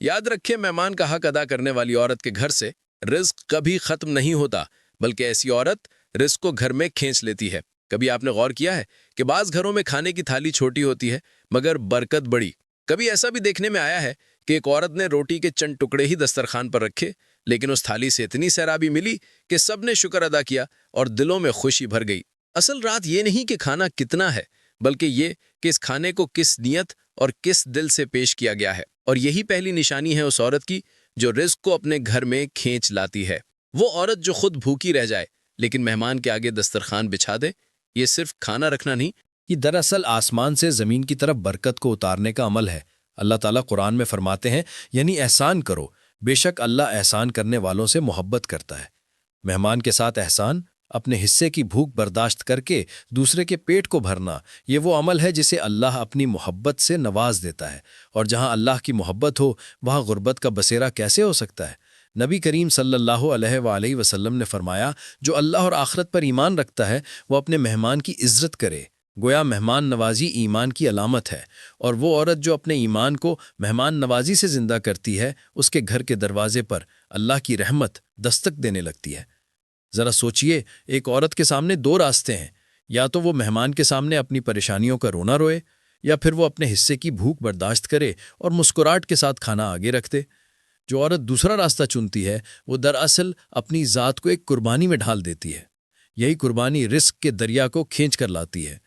یاد رکھیں، مہمان کا حق ادا کرنے والی عورت کے گھر سے رزق کبھی ختم نہیں ہوتا، بلکہ ایسی عورت رزق کو گھر میں کھینچ لیتی ہے۔ کبھی آپ نے غور کیا ہے کہ بعض گھروں میں کھانے کی تھالی چھوٹی ہوتی ہے مگر برکت بڑی؟ کبھی ایسا بھی دیکھنے میں آیا ہے کہ ایک عورت نے روٹی کے چند ٹکڑے ہی دسترخوان پر رکھے، لیکن اس تھالی سے اتنی سیرابی ملی کہ سب نے شکر ادا کیا اور دلوں میں خوشی بھر گئی۔ اصل رات یہ نہیں کہ کھانا کتنا ہے، بلکہ یہ کہ اس کھانے کو کس نیت اور کس دل سے پیش کیا گیا ہے، اور یہی پہلی نشانی ہے اس عورت کی جو رزق کو اپنے گھر میں کھینچ لاتی ہے۔ وہ عورت جو خود بھوکی رہ جائے لیکن مہمان کے آگے دسترخوان بچھا دے، یہ صرف کھانا رکھنا نہیں، یہ دراصل آسمان سے زمین کی طرف برکت کو اتارنے کا عمل ہے۔ اللہ تعالیٰ قرآن میں فرماتے ہیں، یعنی احسان کرو، بے شک اللہ احسان کرنے والوں سے محبت کرتا ہے۔ مہمان کے ساتھ احسان، اپنے حصے کی بھوک برداشت کر کے دوسرے کے پیٹ کو بھرنا، یہ وہ عمل ہے جسے اللہ اپنی محبت سے نواز دیتا ہے، اور جہاں اللہ کی محبت ہو وہاں غربت کا بسیرا کیسے ہو سکتا ہے؟ نبی کریم صلی اللہ علیہ وآلہ وسلم نے فرمایا، جو اللہ اور آخرت پر ایمان رکھتا ہے وہ اپنے مہمان کی عزت کرے۔ گویا مہمان نوازی ایمان کی علامت ہے، اور وہ عورت جو اپنے ایمان کو مہمان نوازی سے زندہ کرتی ہے، اس کے گھر کے دروازے پر اللہ کی رحمت دستک دینے لگتی ہے۔ ذرا سوچئے، ایک عورت کے سامنے دو راستے ہیں، یا تو وہ مہمان کے سامنے اپنی پریشانیوں کا رونا روئے، یا پھر وہ اپنے حصے کی بھوک برداشت کرے اور مسکراہٹ کے ساتھ کھانا آگے رکھ دے۔ جو عورت دوسرا راستہ چنتی ہے وہ دراصل اپنی ذات کو ایک قربانی میں ڈھال دیتی ہے۔ یہی قربانی رزق کے دریا کو کھینچ کر لاتی ہے۔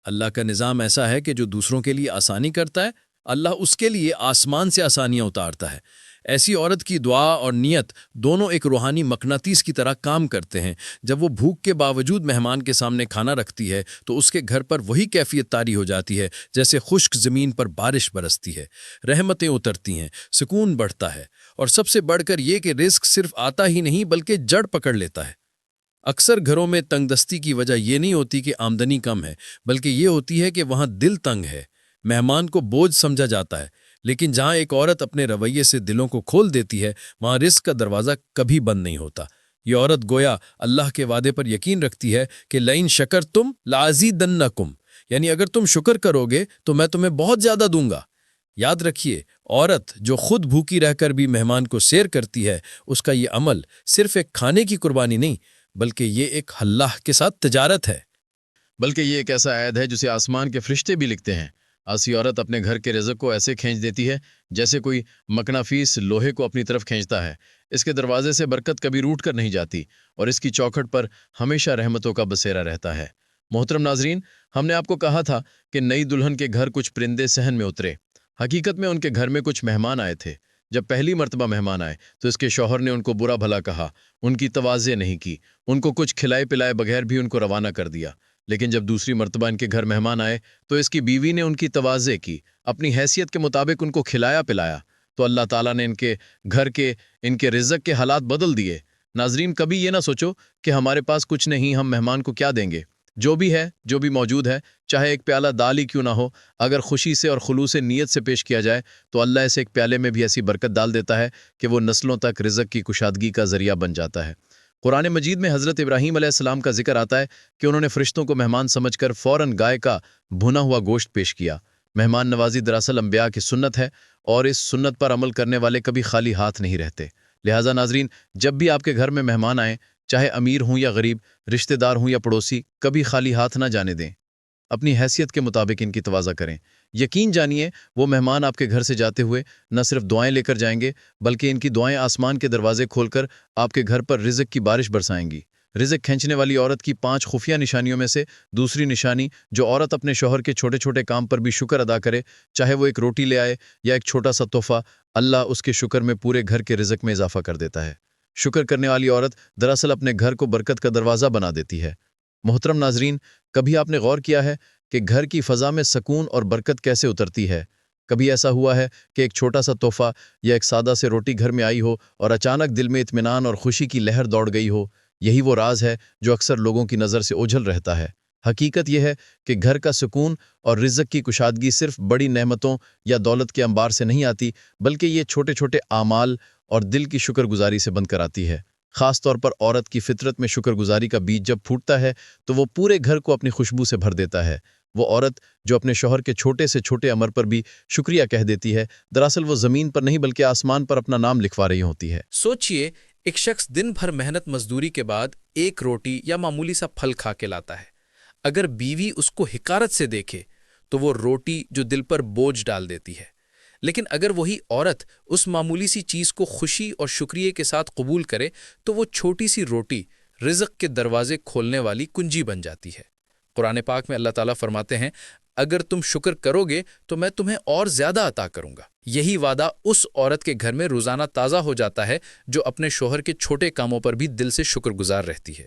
اللہ کا نظام ایسا ہے کہ جو دوسروں کے لیے آسانی کرتا ہے، اللہ اس کے لیے آسمان سے آسانیاں اتارتا ہے۔ ایسی عورت کی دعا اور نیت دونوں ایک روحانی مقناطیس کی طرح کام کرتے ہیں۔ جب وہ بھوک کے باوجود مہمان کے سامنے کھانا رکھتی ہے تو اس کے گھر پر وہی کیفیت طاری ہو جاتی ہے جیسے خشک زمین پر بارش برستی ہے۔ رحمتیں اترتی ہیں، سکون بڑھتا ہے، اور سب سے بڑھ کر یہ کہ رزق صرف آتا ہی نہیں بلکہ جڑ پکڑ لیتا ہے۔ اکثر گھروں میں تنگ دستی کی وجہ یہ نہیں ہوتی کہ آمدنی کم ہے، بلکہ یہ ہوتی ہے کہ وہاں دل تنگ ہے۔ مہمان کو بوجھ سمجھا جاتا ہے، لیکن جہاں ایک عورت اپنے رویے سے دلوں کو کھول دیتی ہے وہاں رزق کا دروازہ کبھی بند نہیں ہوتا۔ یہ عورت گویا اللہ کے وعدے پر یقین رکھتی ہے کہ لئن شکرتم لازیدنکم، یعنی اگر تم شکر کرو گے تو میں تمہیں بہت زیادہ دوں گا۔ یاد رکھیے، عورت جو خود بھوکی رہ کر بھی مہمان کو سیر کرتی ہے، اس کا یہ عمل صرف ایک کھانے کی قربانی نہیں بلکہ یہ ایک اللہ کے ساتھ تجارت ہے۔ بلکہ یہ ایک ایسا عہد ہے جسے آسمان کے فرشتے بھی لکھتے ہیں۔ ایسی عورت اپنے گھر کے رزق کو ایسے کھینچ دیتی ہے جیسے کوئی مقناطیس لوہے کو اپنی طرف کھینچتا ہے۔ اس کے دروازے سے برکت کبھی روٹ کر نہیں جاتی، اور اس کی چوکھٹ پر ہمیشہ رحمتوں کا بسیرا رہتا ہے۔ محترم ناظرین، ہم نے آپ کو کہا تھا کہ نئی دلہن کے گھر کچھ پرندے صحن میں اترے۔ حقیقت میں ان کے گھر میں کچھ مہمان آئے تھے۔ جب پہلی مرتبہ مہمان آئے تو اس کے شوہر نے ان کو برا بھلا کہا، ان کی تواضع نہیں کی، ان کو کچھ کھلائے پلائے بغیر بھی ان کو روانہ کر دیا۔ لیکن جب دوسری مرتبہ ان کے گھر مہمان آئے تو اس کی بیوی نے ان کی تواضع کی، اپنی حیثیت کے مطابق ان کو کھلایا پلایا، تو اللہ تعالیٰ نے ان کے گھر کے ان کے رزق کے حالات بدل دیے۔ ناظرین، کبھی یہ نہ سوچو کہ ہمارے پاس کچھ نہیں، ہم مہمان کو کیا دیں گے۔ جو بھی ہے، جو بھی موجود ہے، چاہے ایک پیالہ دال ہی کیوں نہ ہو، اگر خوشی سے اور خلوص نیت سے پیش کیا جائے تو اللہ اسے ایک پیالے میں بھی ایسی برکت ڈال دیتا ہے کہ وہ نسلوں تک رزق کی کشادگی کا ذریعہ بن جاتا ہے۔ قرآن مجید میں حضرت ابراہیم علیہ السلام کا ذکر آتا ہے کہ انہوں نے فرشتوں کو مہمان سمجھ کر فوراً گائے کا بھنا ہوا گوشت پیش کیا۔ مہمان نوازی دراصل انبیاء کی سنت ہے، اور اس سنت پر عمل کرنے والے کبھی خالی ہاتھ نہیں رہتے۔ لہٰذا ناظرین، جب بھی آپ کے گھر میں مہمان آئیں، چاہے امیر ہوں یا غریب، رشتہ دار ہوں یا پڑوسی، کبھی خالی ہاتھ نہ جانے دیں۔ اپنی حیثیت کے مطابق ان کی تواضع کریں۔ یقین جانیے، وہ مہمان آپ کے گھر سے جاتے ہوئے نہ صرف دعائیں لے کر جائیں گے، بلکہ ان کی دعائیں آسمان کے دروازے کھول کر آپ کے گھر پر رزق کی بارش برسائیں گی۔ رزق کھینچنے والی عورت کی 5 خفیہ نشانیوں میں سے دوسری نشانی، جو عورت اپنے شوہر کے چھوٹے چھوٹے کام پر بھی شکر ادا کرے، چاہے وہ ایک روٹی لے آئے یا ایک چھوٹا سا تحفہ، اللہ اس کے شکر میں پورے گھر کے رزق میں اضافہ کر دیتا ہے۔ شکر کرنے والی عورت دراصل اپنے گھر کو برکت کا دروازہ بنا دیتی ہے۔ محترم ناظرین، کبھی آپ نے غور کیا ہے کہ گھر کی فضا میں سکون اور برکت کیسے اترتی ہے؟ کبھی ایسا ہوا ہے کہ ایک چھوٹا سا تحفہ یا ایک سادہ سے روٹی گھر میں آئی ہو اور اچانک دل میں اطمینان اور خوشی کی لہر دوڑ گئی ہو؟ یہی وہ راز ہے جو اکثر لوگوں کی نظر سے اوجھل رہتا ہے۔ حقیقت یہ ہے کہ گھر کا سکون اور رزق کی کشادگی صرف بڑی نعمتوں یا دولت کے انبار سے نہیں آتی، بلکہ یہ چھوٹے چھوٹے اعمال اور دل کی شکر گزاری سے بن کر آتی ہے۔ خاص طور پر عورت کی فطرت میں شکر گزاری کا بیج جب پھوٹتا ہے تو وہ پورے گھر کو اپنی خوشبو سے بھر دیتا ہے۔ وہ عورت جو اپنے شوہر کے چھوٹے سے چھوٹے امر پر بھی شکریہ کہہ دیتی ہے، دراصل وہ زمین پر نہیں بلکہ آسمان پر اپنا نام لکھوا رہی ہوتی ہے۔ سوچئے، ایک شخص دن بھر محنت مزدوری کے بعد ایک روٹی یا معمولی سا پھل کھا کے لاتا ہے۔ اگر بیوی اس کو حقارت سے دیکھے تو وہ روٹی جو دل پر بوجھ ڈال دیتی ہے، لیکن اگر وہی عورت اس معمولی سی چیز کو خوشی اور شکریہ کے ساتھ قبول کرے تو وہ چھوٹی سی روٹی رزق کے دروازے کھولنے والی کنجی بن جاتی ہے۔ قرآن پاک میں اللہ تعالیٰ فرماتے ہیں، اگر تم شکر کرو گے تو میں تمہیں اور زیادہ عطا کروں گا۔ یہی وعدہ اس عورت کے گھر میں روزانہ تازہ ہو جاتا ہے جو اپنے شوہر کے چھوٹے کاموں پر بھی دل سے شکر گزار رہتی ہے۔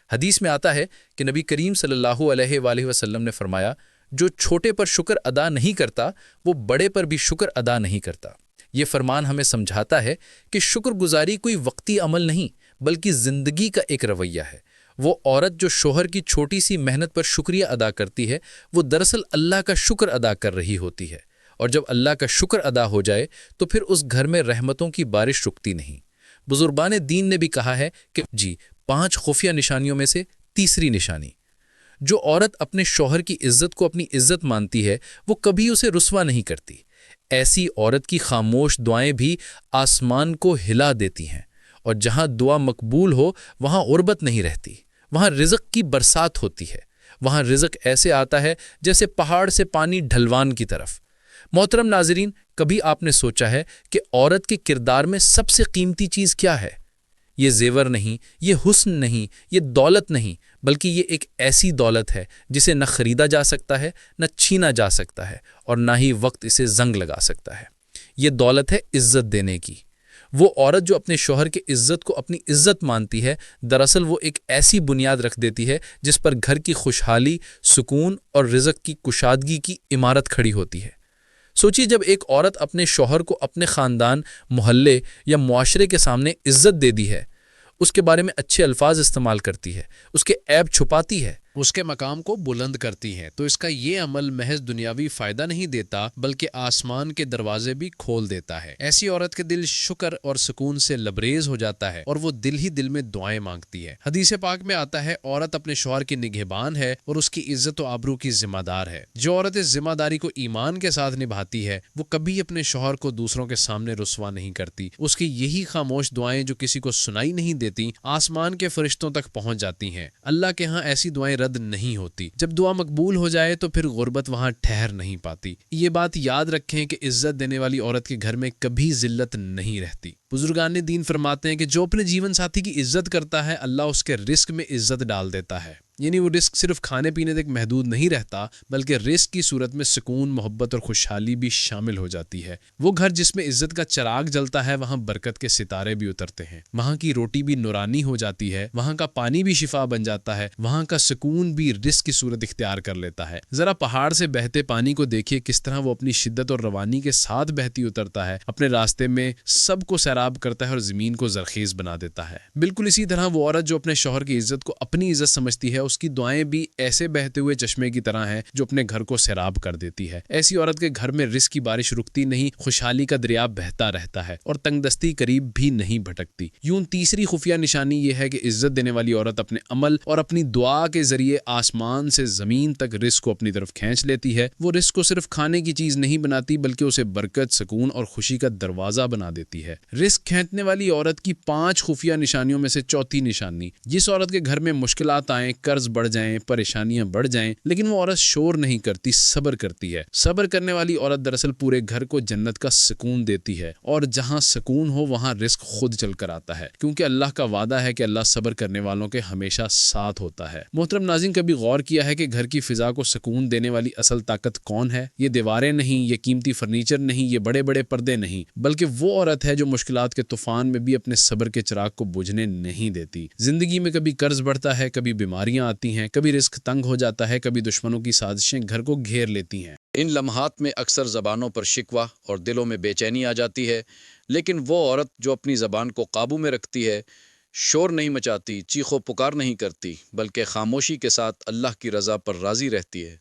حدیث میں آتا ہے کہ نبی کریم صلی اللہ علیہ وآلہ وسلم نے فرمایا، جو چھوٹے پر شکر ادا نہیں کرتا وہ بڑے پر بھی شکر ادا نہیں کرتا۔ یہ فرمان ہمیں سمجھاتا ہے کہ شکر گزاری کوئی وقتی عمل نہیں بلکہ زندگی کا ایک رویہ ہے۔ وہ عورت جو شوہر کی چھوٹی سی محنت پر شکریہ ادا کرتی ہے وہ دراصل اللہ کا شکر ادا کر رہی ہوتی ہے، اور جب اللہ کا شکر ادا ہو جائے تو پھر اس گھر میں رحمتوں کی بارش رکتی نہیں۔ بزرگان دین نے بھی کہا ہے کہ 5 خفیہ نشانیوں میں سے تیسری نشانی، جو عورت اپنے شوہر کی عزت کو اپنی عزت مانتی ہے وہ کبھی اسے رسوا نہیں کرتی۔ ایسی عورت کی خاموش دعائیں بھی آسمان کو ہلا دیتی ہیں، اور جہاں دعا مقبول ہو وہاں غربت نہیں رہتی، وہاں رزق کی برسات ہوتی ہے۔ وہاں رزق ایسے آتا ہے جیسے پہاڑ سے پانی ڈھلوان کی طرف۔ محترم ناظرین، کبھی آپ نے سوچا ہے کہ عورت کے کردار میں سب سے قیمتی چیز کیا ہے؟ یہ زیور نہیں، یہ حسن نہیں، یہ دولت نہیں، بلکہ یہ ایک ایسی دولت ہے جسے نہ خریدا جا سکتا ہے، نہ چھینا جا سکتا ہے، اور نہ ہی وقت اسے زنگ لگا سکتا ہے۔ یہ دولت ہے عزت دینے کی۔ وہ عورت جو اپنے شوہر کی عزت کو اپنی عزت مانتی ہے، دراصل وہ ایک ایسی بنیاد رکھ دیتی ہے جس پر گھر کی خوشحالی، سکون اور رزق کی کشادگی کی عمارت کھڑی ہوتی ہے۔ سوچیے، جب ایک عورت اپنے شوہر کو اپنے خاندان، محلے یا معاشرے کے سامنے عزت دے دی ہے، اس کے بارے میں اچھے الفاظ استعمال کرتی ہے، اس کے عیب چھپاتی ہے، اس کے مقام کو بلند کرتی ہیں، تو اس کا یہ عمل محض دنیاوی فائدہ نہیں دیتا بلکہ آسمان کے دروازے بھی کھول دیتا ہے۔ ایسی عورت کے دل شکر اور سکون سے لبریز ہو جاتا ہے اور وہ دل ہی دل میں دعائیں مانگتی ہے۔ حدیث پاک میں آتا ہے، عورت اپنے شوہر کی نگہبان ہے اور اس کی عزت و آبرو کی ذمہ دار ہے۔ جو عورت اس ذمہ داری کو ایمان کے ساتھ نبھاتی ہے وہ کبھی اپنے شوہر کو دوسروں کے سامنے رسوا نہیں کرتی۔ اس کی یہی خاموش دعائیں جو کسی کو سنائی نہیں دیتی، آسمان کے فرشتوں تک پہنچ جاتی ہیں۔ اللہ کے ہاں ایسی دعائیں رد نہیں ہوتی۔ جب دعا مقبول ہو جائے تو پھر غربت وہاں ٹھہر نہیں پاتی۔ یہ بات یاد رکھیں کہ عزت دینے والی عورت کے گھر میں کبھی ذلت نہیں رہتی۔ بزرگان دین فرماتے ہیں کہ جو اپنے جیون ساتھی کی عزت کرتا ہے، اللہ اس کے رزق میں عزت ڈال دیتا ہے۔ یعنی وہ رزق صرف کھانے پینے تک محدود نہیں رہتا بلکہ رزق کی صورت میں سکون، محبت اور خوشحالی بھی شامل ہو جاتی ہے۔ وہ گھر جس میں عزت کا چراغ جلتا ہے وہاں برکت کے ستارے بھی اترتے ہیں، وہاں کی روٹی بھی نورانی ہو جاتی ہے، وہاں کا پانی بھی شفا بن جاتا ہے، وہاں کا سکون بھی رزق کی صورت اختیار کر لیتا ہے۔ ذرا پہاڑ سے بہتے پانی کو دیکھیے، کس طرح وہ اپنی شدت اور روانی کے ساتھ بہتی اترتا ہے، اپنے راستے میں سب کو سیراب کرتا ہے اور زمین کو زرخیز بنا دیتا ہے۔ بالکل اسی طرح وہ عورت جو اپنے شوہر کی عزت کو اپنی عزت سمجھتی ہے، اس کی دعائیں بھی ایسے بہتے ہوئے چشمے کی طرح ہیں جو اپنے گھر کو سیراب کر دیتی ہے۔ ایسی عورت کے گھر میں رزق کی بارش رکتی نہیں، خوشحالی کا دریا بہتا رہتا ہے اور تنگ دستی قریب بھی نہیں بھٹکتی۔ یوں تیسری خفیہ نشانی یہ ہے کہ عزت دینے والی عورت اپنے عمل اور اپنی دعا کے ذریعے آسمان سے زمین تک رزق کو اپنی طرف کھینچ لیتی ہے۔ وہ رزق کو صرف کھانے کی چیز نہیں بناتی بلکہ اسے برکت، سکون اور خوشی کا دروازہ بنا دیتی ہے۔ رزق کھینچنے والی عورت کی 5 خفیہ نشانیوں میں سے چوتھی نشانی، جس عورت کے گھر میں مشکلات آئیں، قرض بڑھ جائیں، پریشانیاں بڑھ جائیں، لیکن وہ عورت شور نہیں کرتی، صبر کرتی ہے۔ صبر کرنے والی عورت دراصل پورے گھر کو جنت کا سکون دیتی ہے، اور جہاں سکون ہو وہاں رزق خود چل کر آتا ہے، کیونکہ اللہ کا وعدہ ہے کہ اللہ صبر کرنے والوں کے ہمیشہ ساتھ ہوتا ہے۔ محترم ناظرین، کبھی غور کیا ہے کہ گھر کی فضا کو سکون دینے والی اصل طاقت کون ہے؟ یہ دیواریں نہیں، یہ قیمتی فرنیچر نہیں، یہ بڑے بڑے پردے نہیں، بلکہ وہ عورت ہے جو مشکلات کے طوفان میں بھی اپنے صبر کے چراغ کو بجھنے نہیں دیتی۔ زندگی میں کبھی قرض بڑھتا ہے، کبھی بیماریاں آتی ہیں، کبھی رزق تنگ ہو جاتا ہے، کبھی دشمنوں کی سازشیں گھر کو گھیر لیتی ہیں۔ ان لمحات میں اکثر زبانوں پر شکوہ اور دلوں میں بے چینی آ جاتی ہے، لیکن وہ عورت جو اپنی زبان کو قابو میں رکھتی ہے، شور نہیں مچاتی، چیخ و پکار نہیں کرتی، بلکہ خاموشی کے ساتھ اللہ کی رضا پر راضی رہتی ہے،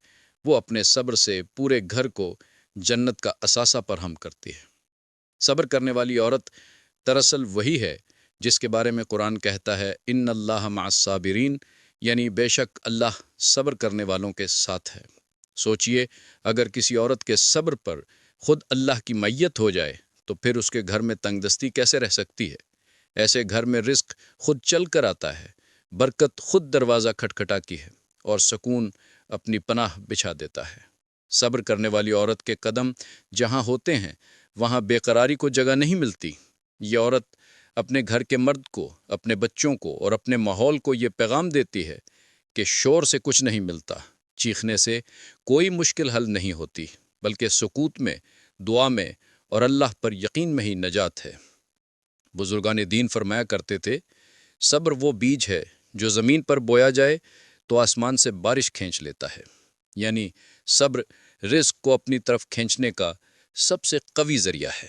وہ اپنے صبر سے پورے گھر کو جنت کا اثاثہ فراہم کرتی ہے۔ صبر کرنے والی عورت دراصل وہی ہے جس کے بارے میں قرآن کہتا ہے ان اللہ مع الصابرین، یعنی بے شک اللہ صبر کرنے والوں کے ساتھ ہے۔ سوچئے اگر کسی عورت کے صبر پر خود اللہ کی معیت ہو جائے تو پھر اس کے گھر میں تنگ دستی کیسے رہ سکتی ہے؟ ایسے گھر میں رزق خود چل کر آتا ہے، برکت خود دروازہ کھٹکھٹاتی ہے اور سکون اپنی پناہ بچھا دیتا ہے۔ صبر کرنے والی عورت کے قدم جہاں ہوتے ہیں وہاں بے قراری کو جگہ نہیں ملتی۔ یہ عورت اپنے گھر کے مرد کو، اپنے بچوں کو اور اپنے ماحول کو یہ پیغام دیتی ہے کہ شور سے کچھ نہیں ملتا، چیخنے سے کوئی مشکل حل نہیں ہوتی، بلکہ سکوت میں، دعا میں اور اللہ پر یقین میں ہی نجات ہے۔ بزرگان دین فرمایا کرتے تھے، صبر وہ بیج ہے جو زمین پر بویا جائے تو آسمان سے بارش کھینچ لیتا ہے۔ یعنی صبر رزق کو اپنی طرف کھینچنے کا سب سے قوی ذریعہ ہے۔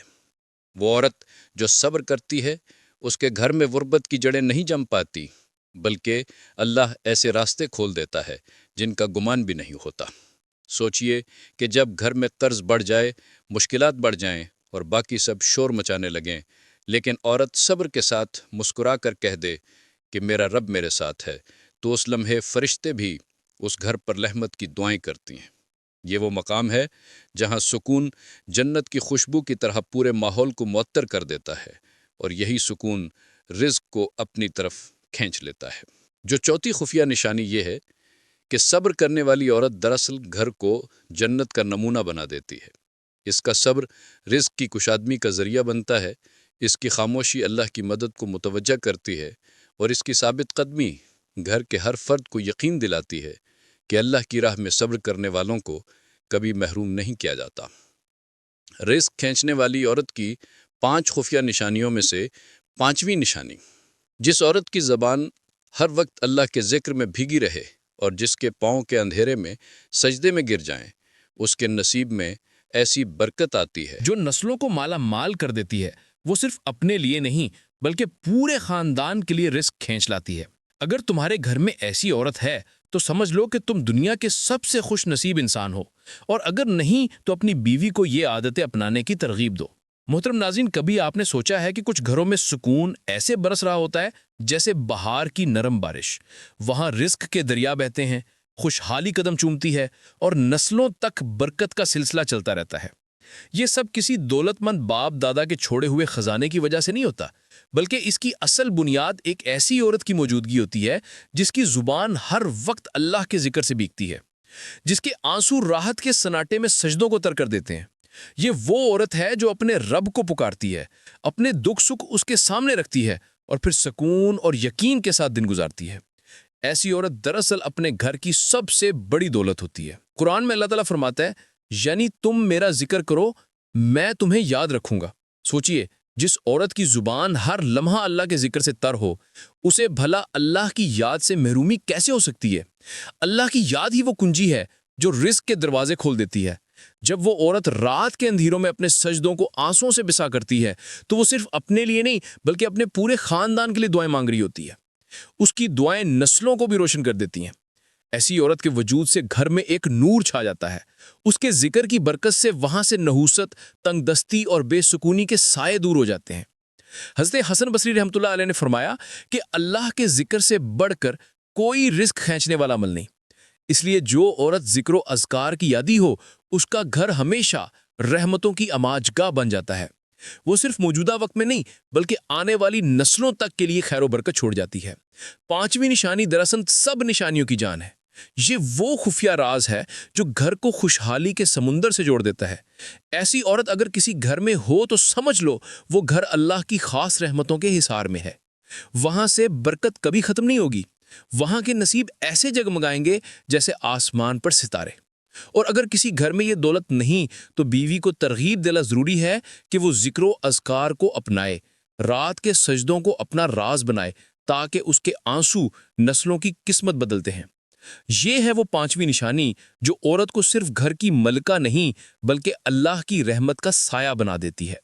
وہ عورت جو صبر کرتی ہے اس کے گھر میں غربت کی جڑیں نہیں جم پاتی، بلکہ اللہ ایسے راستے کھول دیتا ہے جن کا گمان بھی نہیں ہوتا۔ سوچئے کہ جب گھر میں قرض بڑھ جائے، مشکلات بڑھ جائیں اور باقی سب شور مچانے لگیں، لیکن عورت صبر کے ساتھ مسکرا کر کہہ دے کہ میرا رب میرے ساتھ ہے، تو اس لمحے فرشتے بھی اس گھر پر رحمت کی دعائیں کرتی ہیں۔ یہ وہ مقام ہے جہاں سکون جنت کی خوشبو کی طرح پورے ماحول کو معطر کر دیتا ہے، اور یہی سکون رزق کو اپنی طرف کھینچ لیتا ہے۔ جو چوتھی خفیہ نشانی یہ ہے کہ صبر کرنے والی عورت دراصل گھر کو جنت کا نمونہ بنا دیتی ہے۔ اس کا صبر رزق کی کشادگی کا ذریعہ بنتا ہے، اس کی خاموشی اللہ کی مدد کو متوجہ کرتی ہے، اور اس کی ثابت قدمی گھر کے ہر فرد کو یقین دلاتی ہے کہ اللہ کی راہ میں صبر کرنے والوں کو کبھی محروم نہیں کیا جاتا۔ رزق کھینچنے والی عورت کی 5 خفیہ نشانیوں میں سے 5ویں نشانی، جس عورت کی زبان ہر وقت اللہ کے ذکر میں بھیگی رہے اور جس کے پاؤں کے اندھیرے میں سجدے میں گر جائیں، اس کے نصیب میں ایسی برکت آتی ہے جو نسلوں کو مالا مال کر دیتی ہے۔ وہ صرف اپنے لیے نہیں بلکہ پورے خاندان کے لیے رزق کھینچ لاتی ہے۔ اگر تمہارے گھر میں ایسی عورت ہے تو سمجھ لو کہ تم دنیا کے سب سے خوش نصیب انسان ہو، اور اگر نہیں تو اپنی بیوی کو یہ عادتیں اپنانے کی ترغیب دو۔ محترم ناظرین، کبھی آپ نے سوچا ہے کہ کچھ گھروں میں سکون ایسے برس رہا ہوتا ہے جیسے بہار کی نرم بارش؟ وہاں رزق کے دریا بہتے ہیں، خوشحالی قدم چومتی ہے اور نسلوں تک برکت کا سلسلہ چلتا رہتا ہے۔ یہ سب کسی دولت مند باپ دادا کے چھوڑے ہوئے خزانے کی وجہ سے نہیں ہوتا، بلکہ اس کی اصل بنیاد ایک ایسی عورت کی موجودگی ہوتی ہے جس کی زبان ہر وقت اللہ کے ذکر سے بیگتی ہے، جس کے آنسو راحت کے سناٹے میں سجدوں کو تر کر دیتے ہیں۔ یہ وہ عورت ہے جو اپنے رب کو پکارتی ہے، اپنے دکھ سکھ اس کے سامنے رکھتی ہے اور پھر سکون اور یقین کے ساتھ دن گزارتی ہے۔ ایسی عورت دراصل اپنے گھر کی سب سے بڑی دولت ہوتی ہے۔ قرآن میں اللہ تعالیٰ فرماتا ہے، یعنی تم میرا ذکر کرو میں تمہیں یاد رکھوں گا۔ سوچئے، جس عورت کی زبان ہر لمحہ اللہ کے ذکر سے تر ہو، اسے بھلا اللہ کی یاد سے محرومی کیسے ہو سکتی ہے؟ اللہ کی یاد ہی وہ کنجی ہے جو رزق کے دروازے کھول دیتی ہے۔ جب وہ عورت رات کے اندھیروں میں اپنے سجدوں کو آنسوں سے بسا کرتی ہے تو وہ صرف اپنے لیے نہیں بلکہ اپنے پورے خاندان کے لیے دعائیں مانگ رہی ہوتی ہے۔ اس کی دعائیں نسلوں کو بھی روشن کر دیتی ہیں۔ ایسی عورت کے وجود سے گھر میں ایک نور چھا جاتا ہے۔ اس کے ذکر کی برکت سے وہاں سے نحوست، تنگ دستی اور بے سکونی کے سائے دور ہو جاتے ہیں۔ حضرت حسن بصری رحمۃ اللہ علیہ نے فرمایا کہ اللہ کے ذکر سے بڑھ کر کوئی رزق کھینچنے والا عمل نہیں۔ اس لیے جو عورت ذکر و اذکار کی یادی ہو، اس کا گھر ہمیشہ رحمتوں کی اماج گاہ بن جاتا ہے۔ وہ صرف موجودہ وقت میں نہیں بلکہ آنے والی نسلوں تک کے لیے خیر و برکت چھوڑ جاتی ہے۔ 5ویں نشانی دراصل سب نشانیوں کی جان ہے۔ یہ وہ خفیہ راز ہے جو گھر کو خوشحالی کے سمندر سے جوڑ دیتا ہے۔ ایسی عورت اگر کسی گھر میں ہو تو سمجھ لو وہ گھر اللہ کی خاص رحمتوں کے حصار میں ہے۔ وہاں سے برکت کبھی ختم نہیں ہوگی۔ وہاں کے نصیب ایسے جگمگائیں گے جیسے آسمان پر ستارے۔ اور اگر کسی گھر میں یہ دولت نہیں تو بیوی کو ترغیب دینا ضروری ہے کہ وہ ذکر و اذکار کو اپنائے، رات کے سجدوں کو اپنا راز بنائے، تاکہ اس کے آنسو نسلوں کی قسمت بدلتے ہیں۔ یہ ہے وہ 5ویں نشانی جو عورت کو صرف گھر کی ملکہ نہیں بلکہ اللہ کی رحمت کا سایہ بنا دیتی ہے۔